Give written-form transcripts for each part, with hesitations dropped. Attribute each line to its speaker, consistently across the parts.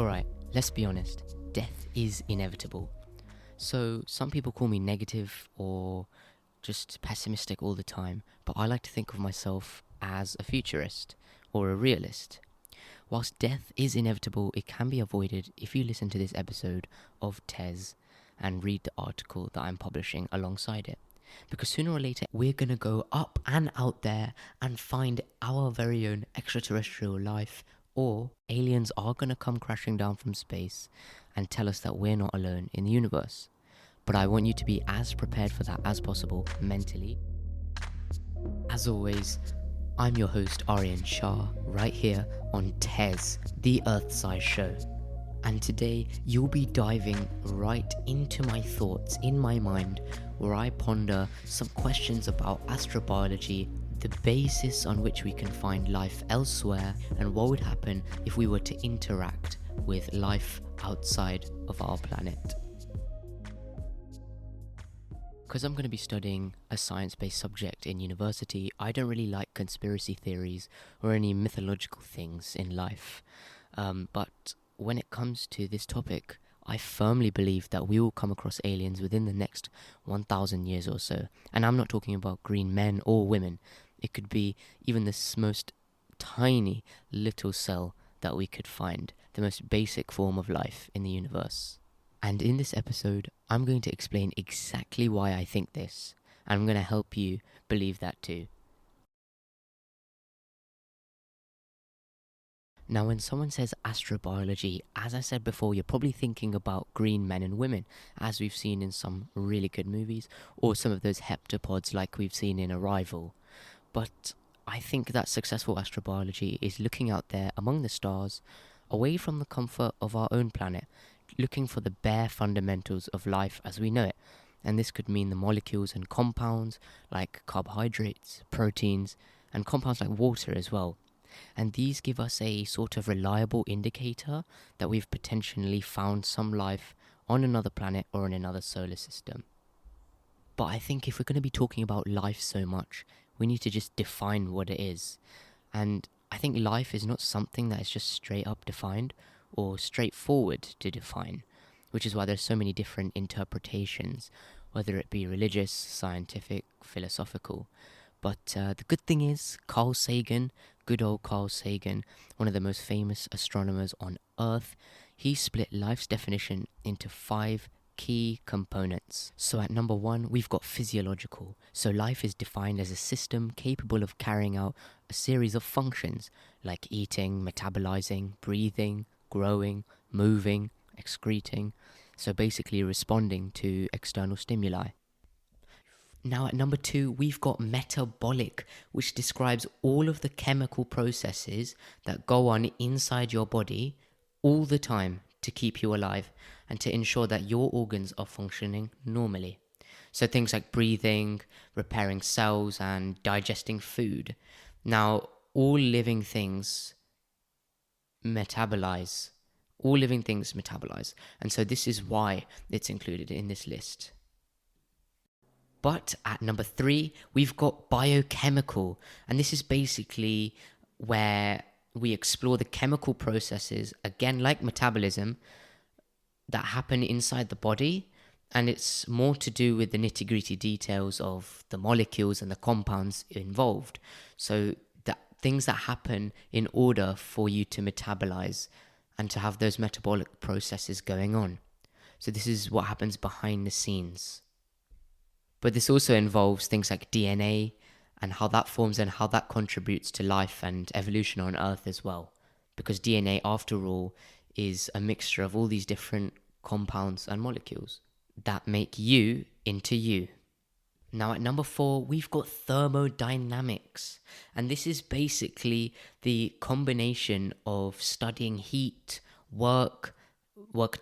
Speaker 1: Alright, let's be honest. Death is inevitable. So, some people call me negative or just pessimistic all the time, but I like to think of myself as a futurist or a realist. Whilst death is inevitable, it can be avoided if you listen to this episode of TES and read the article that I'm publishing alongside it. Because sooner or later, we're gonna go up and out there and find our very own extraterrestrial life, or aliens are gonna come crashing down from space and tell us that we're not alone in the universe. But I want you to be as prepared for that as possible mentally. As always, I'm your host Aryan Shah, right here on TES, the Earth-Size Show. And today, you'll be diving right into my thoughts in my mind, where I ponder some questions about astrobiology, the basis on which we can find life elsewhere, and what would happen if we were to interact with life outside of our planet. Because I'm going to be studying a science-based subject in university, I don't really like conspiracy theories or any mythological things in life. But when it comes to this topic, I firmly believe that we will come across aliens within the next 1,000 years or so. And I'm not talking about green men or women. It could be even this most tiny little cell that we could find, the most basic form of life in the universe. And in this episode, I'm going to explain exactly why I think this, and I'm going to help you believe that too. Now, when someone says astrobiology, as I said before, you're probably thinking about green men and women, as we've seen in some really good movies, or some of those heptapods like we've seen in Arrival. But I think that successful astrobiology is looking out there among the stars, away from the comfort of our own planet, looking for the bare fundamentals of life as we know it. And this could mean the molecules and compounds like carbohydrates, proteins, and compounds like water as well. And these give us a sort of reliable indicator that we've potentially found some life on another planet or in another solar system. But I think if we're going to be talking about life so much, we need to just define what it is. And I think life is not something that is just straight up defined or straightforward to define, which is why there's so many different interpretations, whether it be religious, scientific, philosophical. But the good thing is, Carl Sagan, good old Carl Sagan, one of the most famous astronomers on Earth, he split life's definition into 5 key components. So at number 1, we've got physiological. So life is defined as a system capable of carrying out a series of functions like eating, metabolizing, breathing, growing, moving, excreting. So basically responding to external stimuli. Now at number 2, we've got metabolic, which describes all of the chemical processes that go on inside your body all the time to keep you alive and to ensure that your organs are functioning normally. So things like breathing, repairing cells, and digesting food. Now, all living things metabolize. All living things metabolize. And so this is why it's included in this list. But at number 3, we've got biochemical. And this is basically where we explore the chemical processes, again, like metabolism, that happen inside the body. And it's more to do with the nitty-gritty details of the molecules and the compounds involved. So the things that happen in order for you to metabolize and to have those metabolic processes going on. So this is what happens behind the scenes. But this also involves things like DNA and how that forms and how that contributes to life and evolution on Earth as well. Because DNA, after all, is a mixture of all these different compounds and molecules that make you into you. Now at number 4, we've got thermodynamics. And this is basically the combination of studying heat, work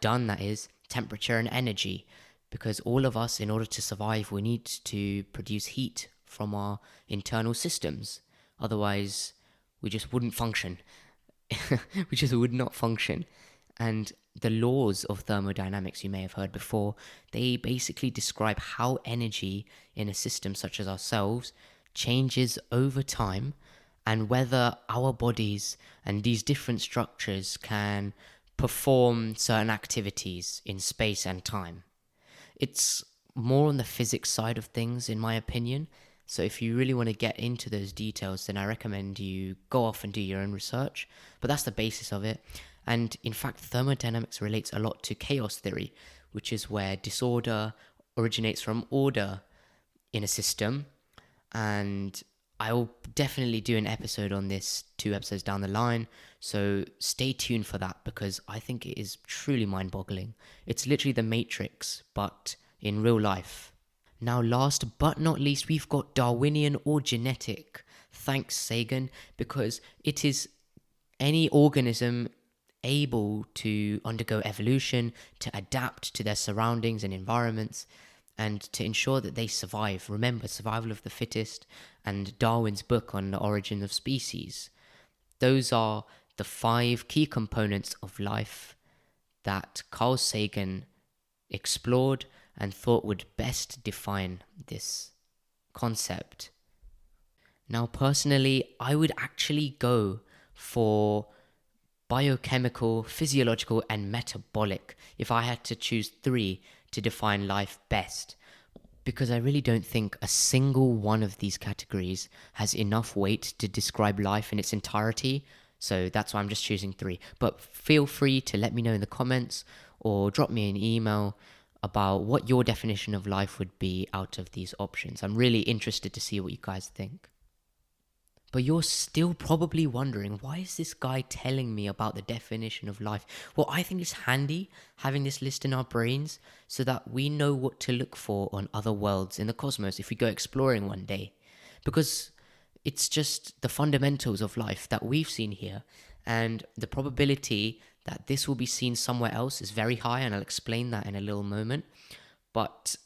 Speaker 1: done, that is, temperature and energy. Because all of us, in order to survive, we need to produce heat from our internal systems. Otherwise, we just wouldn't function. We just would not function. And the laws of thermodynamics you may have heard before, they basically describe how energy in a system such as ourselves changes over time and whether our bodies and these different structures can perform certain activities in space and time. It's more on the physics side of things, in my opinion. So if you really want to get into those details, then I recommend you go off and do your own research. But that's the basis of it. And in fact, thermodynamics relates a lot to chaos theory, which is where disorder originates from order in a system. And I'll definitely do an episode on this 2 episodes down the line. So stay tuned for that because I think it is truly mind boggling. It's literally the Matrix, but in real life. Now, last but not least, we've got Darwinian or genetic. Thanks, Sagan, because it is any organism able to undergo evolution, to adapt to their surroundings and environments, and to ensure that they survive. Remember, survival of the fittest and Darwin's book on the origin of species. Those are the 5 key components of life that Carl Sagan explored and thought would best define this concept. Now, personally, I would actually go for biochemical, physiological, and metabolic if I had to choose 3 to define life best. Because I really don't think a single one of these categories has enough weight to describe life in its entirety. So that's why I'm just choosing 3. But feel free to let me know in the comments or drop me an email about what your definition of life would be out of these options. I'm really interested to see what you guys think. But you're still probably wondering, why is this guy telling me about the definition of life? Well, I think it's handy having this list in our brains so that we know what to look for on other worlds in the cosmos if we go exploring one day. Because it's just the fundamentals of life that we've seen here. And the probability that this will be seen somewhere else is very high, and I'll explain that in a little moment. But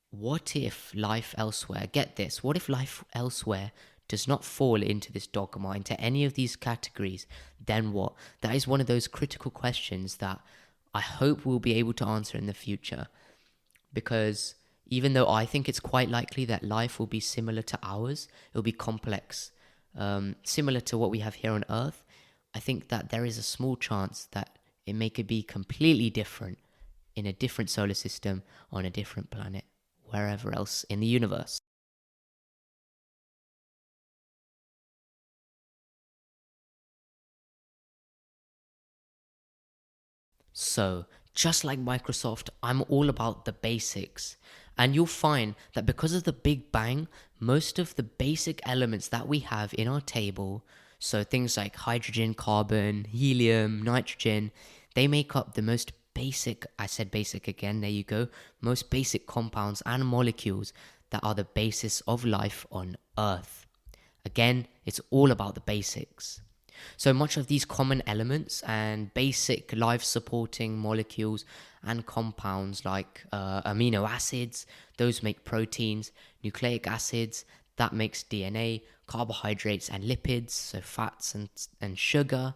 Speaker 1: what if life elsewhere, get this, what if life elsewhere does not fall into this dogma, into any of these categories? Then what? That is one of those critical questions that I hope we'll be able to answer in the future. Because even though I think it's quite likely that life will be similar to ours, it'll be complex, similar to what we have here on Earth, I think that there is a small chance that it may could be completely different in a different solar system, on a different planet, wherever else in the universe. So, just like Microsoft, I'm all about the basics. And you'll find that because of the Big Bang, most of the basic elements that we have in our table, so things like hydrogen, carbon, helium, nitrogen, they make up the most basic, I said basic again, there you go, most basic compounds and molecules that are the basis of life on Earth. Again, it's all about the basics. So much of these common elements and basic life supporting molecules and compounds like amino acids, those make proteins, nucleic acids, that makes DNA, carbohydrates and lipids, so fats and sugar,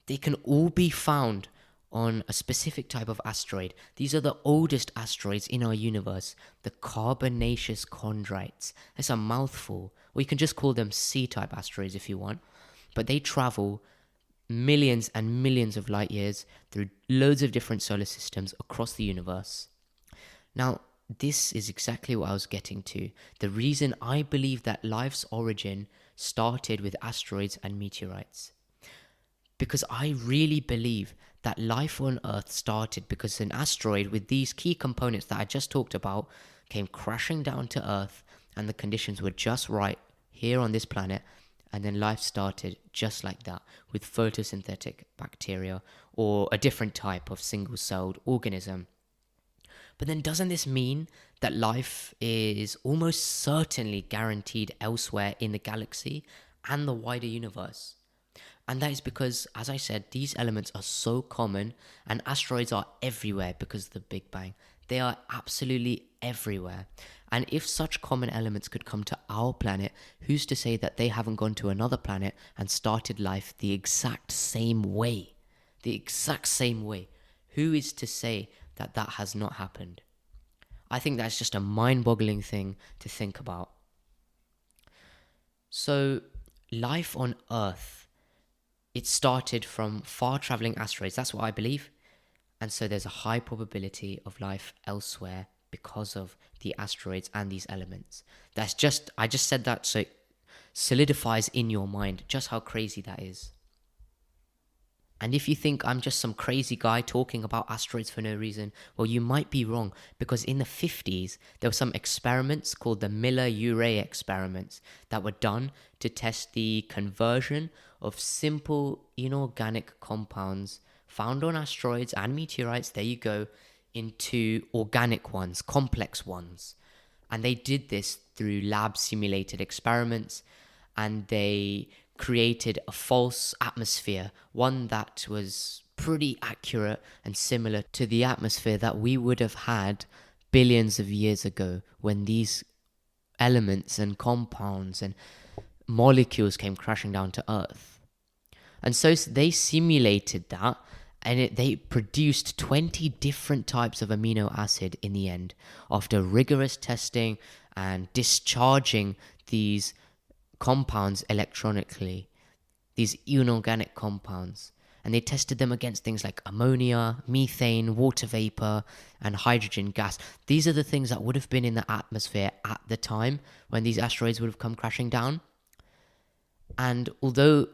Speaker 1: they can all be found on a specific type of asteroid. These are the oldest asteroids in our universe, the carbonaceous chondrites. That's a mouthful, or you can just call them C-type asteroids if you want. But they travel millions and millions of light years through loads of different solar systems across the universe. Now, this is exactly what I was getting to. The reason I believe that life's origin started with asteroids and meteorites. Because I really believe that life on Earth started because an asteroid with these key components that I just talked about came crashing down to Earth, and the conditions were just right here on this planet, and then life started just like that with photosynthetic bacteria or a different type of single-celled organism. But then doesn't this mean that life is almost certainly guaranteed elsewhere in the galaxy and the wider universe? And that is because, as I said, these elements are so common and asteroids are everywhere because of the Big Bang. They are absolutely everywhere. And if such common elements could come to our planet, who's to say that they haven't gone to another planet and started life the exact same way? The exact same way. Who is to say that that has not happened? I think that's just a mind-boggling thing to think about. So, life on Earth, it started from far traveling asteroids. That's what I believe. And so there's a high probability of life elsewhere because of the asteroids and these elements. I just said that so it solidifies in your mind just how crazy that is. And if you think I'm just some crazy guy talking about asteroids for no reason, well, you might be wrong, because in the 50s, there were some experiments called the Miller-Urey experiments that were done to test the conversion of simple inorganic compounds found on asteroids and meteorites, there you go, into organic ones, complex ones. And they did this through lab simulated experiments, and they created a false atmosphere, one that was pretty accurate and similar to the atmosphere that we would have had billions of years ago when these elements and compounds and molecules came crashing down to Earth. And so they simulated that, and they produced 20 different types of amino acid in the end after rigorous testing and discharging these compounds electronically, these inorganic compounds. And they tested them against things like ammonia, methane, water vapor, and hydrogen gas. These are the things that would have been in the atmosphere at the time when these asteroids would have come crashing down. And although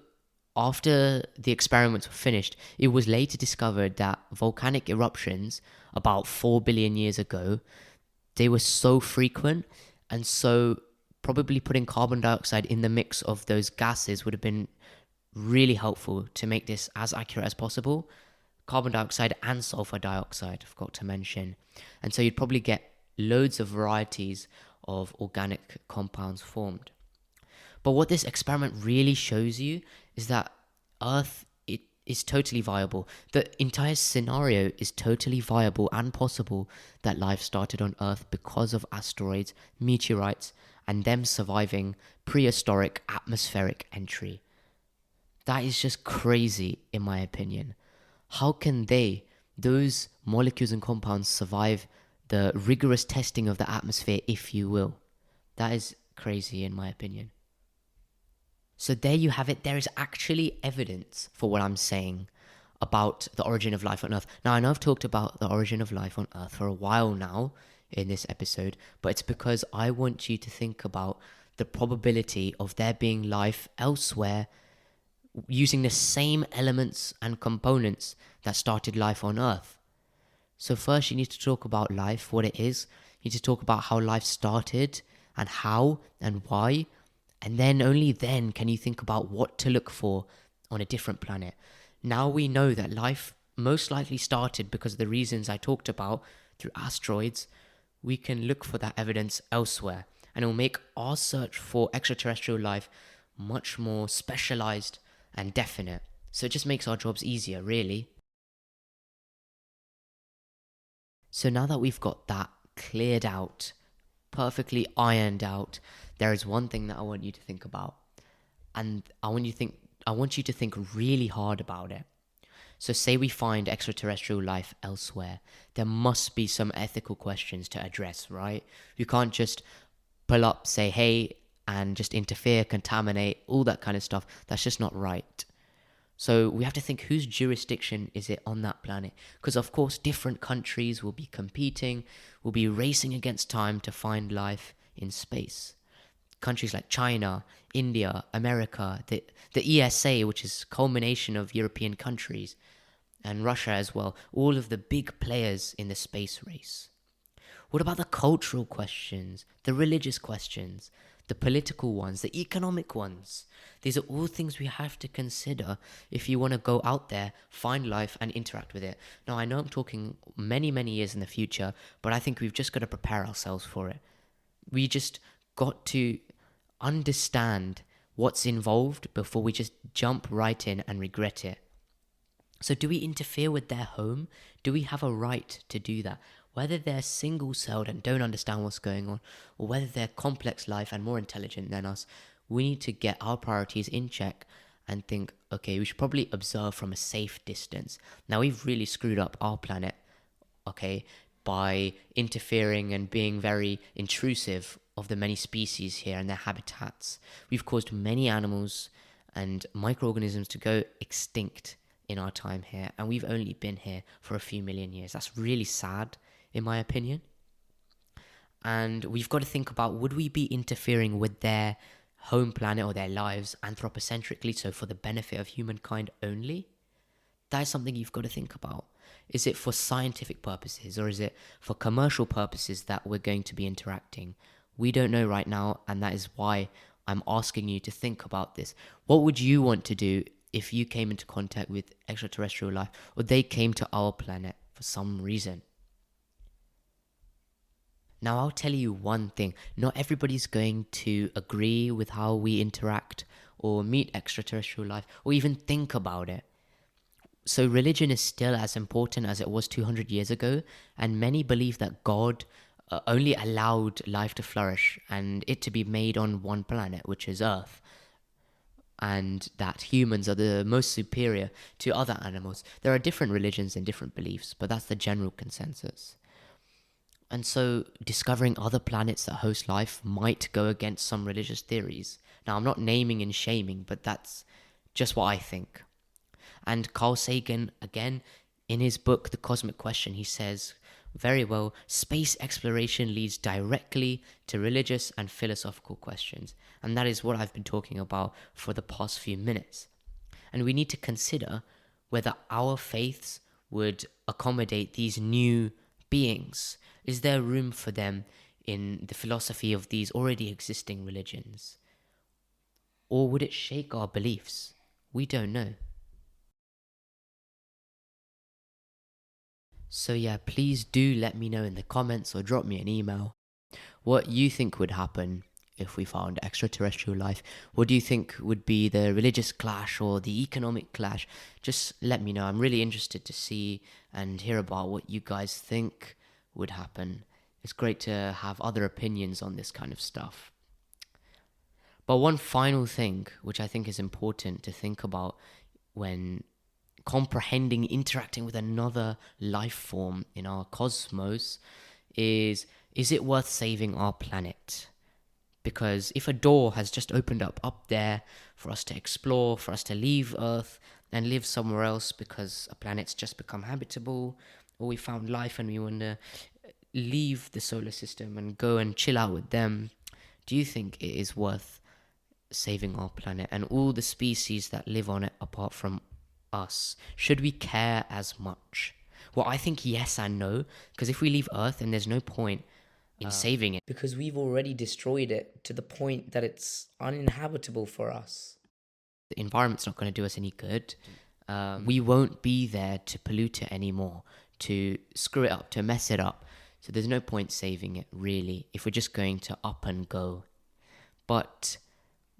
Speaker 1: after the experiments were finished, it was later discovered that volcanic eruptions about 4 billion years ago, they were so frequent, and so probably putting carbon dioxide in the mix of those gases would have been really helpful to make this as accurate as possible. Carbon dioxide and sulfur dioxide, I forgot to mention. And so you'd probably get loads of varieties of organic compounds formed. But what this experiment really shows you is that Earth it is totally viable. The entire scenario is totally viable and possible that life started on Earth because of asteroids, meteorites, and them surviving prehistoric atmospheric entry. That is just crazy, in my opinion. How can those molecules and compounds, survive the rigorous testing of the atmosphere, if you will? That is crazy, in my opinion. So there you have it. There is actually evidence for what I'm saying about the origin of life on Earth. Now, I know I've talked about the origin of life on Earth for a while now in this episode, but it's because I want you to think about the probability of there being life elsewhere using the same elements and components that started life on Earth. So first you need to talk about life, what it is. You need to talk about how life started and how and why. And then only then can you think about what to look for on a different planet. Now we know that life most likely started because of the reasons I talked about through asteroids. We can look for that evidence elsewhere, and it will make our search for extraterrestrial life much more specialized and definite. So it just makes our jobs easier, really. So now that we've got that cleared out, perfectly ironed out, there is one thing that I want you to think about. And I want you to think really hard about it. So say we find extraterrestrial life elsewhere, there must be some ethical questions to address, right? You can't just pull up, say, hey, and just interfere, contaminate, all that kind of stuff. That's just not right. So we have to think, whose jurisdiction is it on that planet? Because of course different countries will be competing, will be racing against time to find life in space. Countries like China, India, America, the ESA, which is a culmination of European countries, and Russia as well, all of the big players in the space race. What about the cultural questions, the religious questions, the political ones, the economic ones? These are all things we have to consider if you want to go out there, find life, and interact with it. Now, I know I'm talking many, many years in the future, but I think we've just got to prepare ourselves for it. We just got to understand what's involved before we just jump right in and regret it. So do we interfere with their home? Do we have a right to do that? Whether they're single-celled and don't understand what's going on, or whether they're complex life and more intelligent than us, we need to get our priorities in check and think, okay, we should probably observe from a safe distance. Now, we've really screwed up our planet, okay, by interfering and being very intrusive of the many species here and their habitats. We've caused many animals and microorganisms to go extinct in our time here, and we've only been here for a few million years. That's really sad, in my opinion. And we've got to think about, would we be interfering with their home planet or their lives anthropocentrically, so for the benefit of humankind only? That is something you've got to think about. Is it for scientific purposes, or is it for commercial purposes that we're going to be interacting? We don't know right now, and that is why I'm asking you to think about this. What would you want to do if you came into contact with extraterrestrial life, or they came to our planet for some reason? Now, I'll tell you one thing. Not everybody's going to agree with how we interact or meet extraterrestrial life or even think about it. So religion is still as important as it was 200 years ago, and many believe that God only allowed life to flourish and it to be made on one planet, which is Earth, and that humans are the most superior to other animals. There are different religions and different beliefs, but that's the general consensus. And so discovering other planets that host life might go against some religious theories. Now, I'm not naming and shaming, but that's just what I think. And Carl Sagan, again, in his book, The Cosmic Question, he says, very well, space exploration leads directly to religious and philosophical questions. And that is what I've been talking about for the past few minutes. And we need to consider whether our faiths would accommodate these new beings. Is there room for them in the philosophy of these already existing religions? Or would it shake our beliefs? We don't know. So yeah, please do let me know in the comments or drop me an email what you think would happen if we found extraterrestrial life. What do you think would be the religious clash or the economic clash? Just let me know. I'm really interested to see and hear about what you guys think would happen. It's great to have other opinions on this kind of stuff. But one final thing, which I think is important to think about when comprehending, interacting with another life form in our cosmos, is it worth saving our planet? Because if a door has just opened up there for us to explore, for us to leave Earth and live somewhere else because a planet's just become habitable, or we found life and we want to leave the solar system and go and chill out with them, do you think it is worth saving our planet and all the species that live on it apart from us? Should we care as much? Well, I think yes and no, because if we leave Earth, then there's no point in saving it, because we've already destroyed it to the point that it's uninhabitable for us. The environment's not going to do us any good. We won't be there to pollute it anymore, to screw it up, to mess it up. So there's no point saving it, really, if we're just going to up and go. But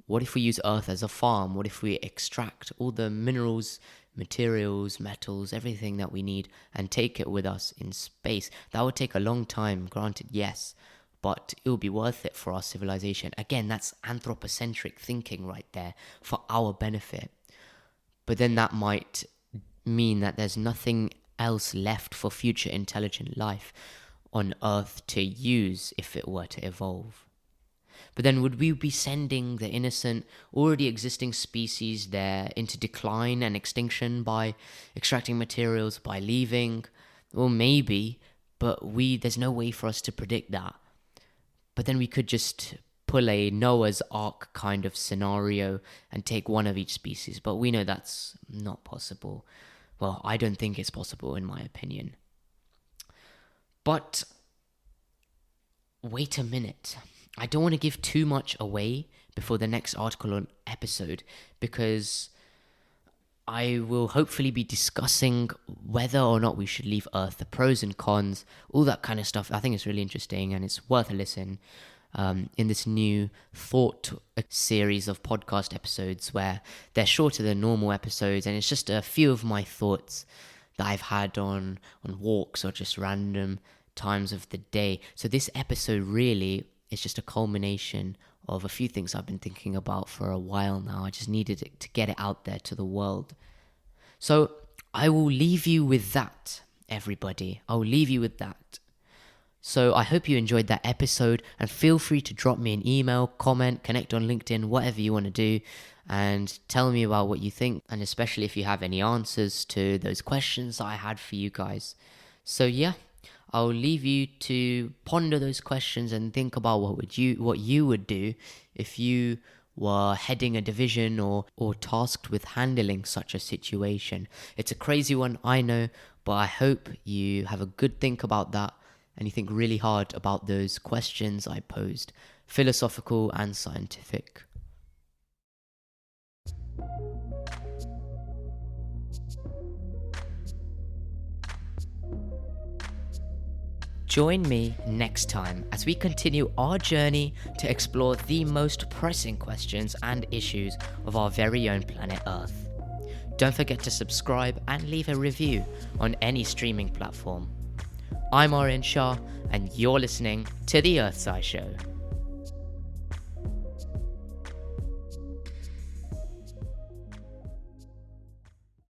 Speaker 1: what if we use Earth as a farm? What if we extract all the minerals, materials, metals, everything that we need and take it with us in space? That would take a long time, granted, yes, but it will be worth it for our civilization. Again, that's anthropocentric thinking right there, for our benefit. But then that might mean that there's nothing else left for future intelligent life on Earth to use if it were to evolve. But then would we be sending the innocent, already existing species there into decline and extinction by extracting materials, by leaving? Well, maybe, but there's no way for us to predict that. But then we could just pull a Noah's Ark kind of scenario and take one of each species. But we know that's not possible. Well, I don't think it's possible, in my opinion. But wait a minute. I don't want to give too much away before the next article or episode, because I will hopefully be discussing whether or not we should leave Earth, the pros and cons, all that kind of stuff. I think it's really interesting and it's worth a listen in this new thought series of podcast episodes where they're shorter than normal episodes, and it's just a few of my thoughts that I've had on walks or just random times of the day. So this episode really is just a culmination of a few things I've been thinking about for a while now. I just needed to get it out there to the world. So I will leave you with that, everybody. I'll leave you with that. So I hope you enjoyed that episode, and feel free to drop me an email, comment, connect on LinkedIn, whatever you want to do, and tell me about what you think, and especially if you have any answers to those questions I had for you guys. So yeah, I'll leave you to ponder those questions and think about what you would do if you were heading a division or tasked with handling such a situation. It's a crazy one, I know, but I hope you have a good think about that and you think really hard about those questions I posed, philosophical and scientific. Join me next time as we continue our journey to explore the most pressing questions and issues of our very own planet Earth. Don't forget to subscribe and leave a review on any streaming platform. I'm Aryan Shah, and you're listening to The Earthside Show.